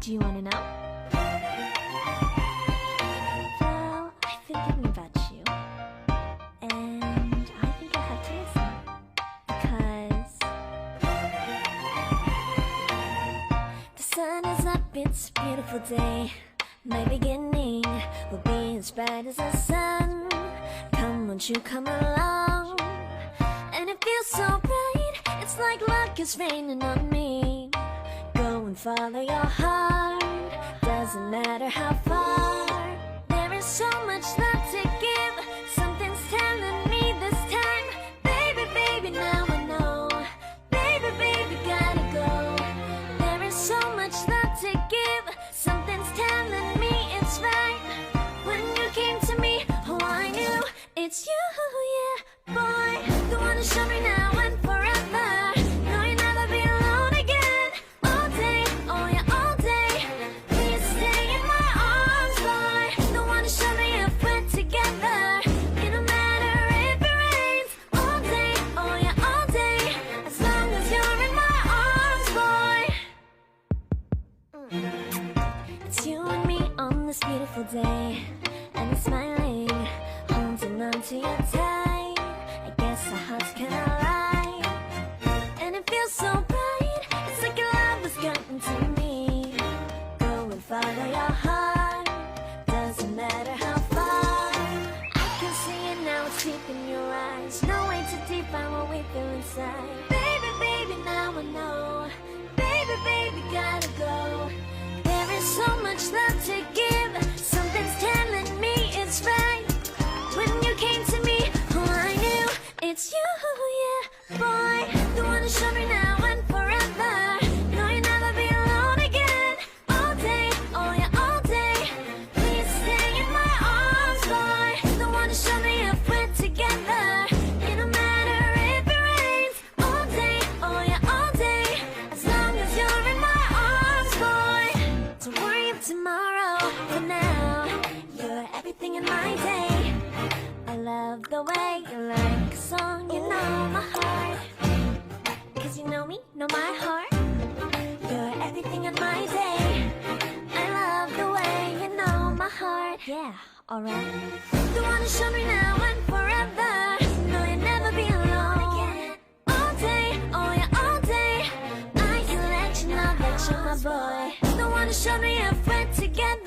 Do you wanna know? Well, I've been thinking about you, and I think I have to listen, because the sun is up, it's a beautiful day. My beginning will be as bright as the sun. Come, won't you come along? And it feels so bright, it's like luck is raining on me. Go and follow your heart, doesn't matter how far. There is so much love to give, something's telling me this time. Baby, baby, now I know. Baby, baby, gotta go. There is so much love to give, something's telling me it's right. When you came to me, oh, I knew it's you, yeah, boy. The one to show me now and forever. No, you'll never be alone again. All day, oh yeah, all day. Please stay in my arms, boy. The one to show me if we're together. It don't matter if it rains. All day, oh yeah, all day. As long as you're in my arms, boy. It's you and me on this beautiful day, and we're smiling, holding on to you tight. I guess our hearts can align, and it feels so bright. It's like your love has gotten to me. Go and follow your heart, doesn't matter how far. I can see it now, it's deep in your eyes. No way to define what we feel inside. Baby, baby, now I know. Baby, baby, gotta go. There is so much love to give, something's telling me it's right. When you came to me, oh, I knew it's you, yeah, boy. The one to show me now and forever. No, you'll never be alone again. All day, oh yeah, all day. Please stay in my arms, boy. The one to show me if we're together. It don't matter if it rains. All day, oh yeah, all day. As long as you're in my arms, boy. Don't worry of tomorrow, for now you're everything in my day. I love the way you like a song, you know my heart. Cause you know me, know my heart. You're everything in my day. I love the way you know my heart. Yeah, alright. The one to show me now and forever. No, you'll never be alone. All day, oh yeah, all day. I can let you know that you're my boy. The one to show me if we're together.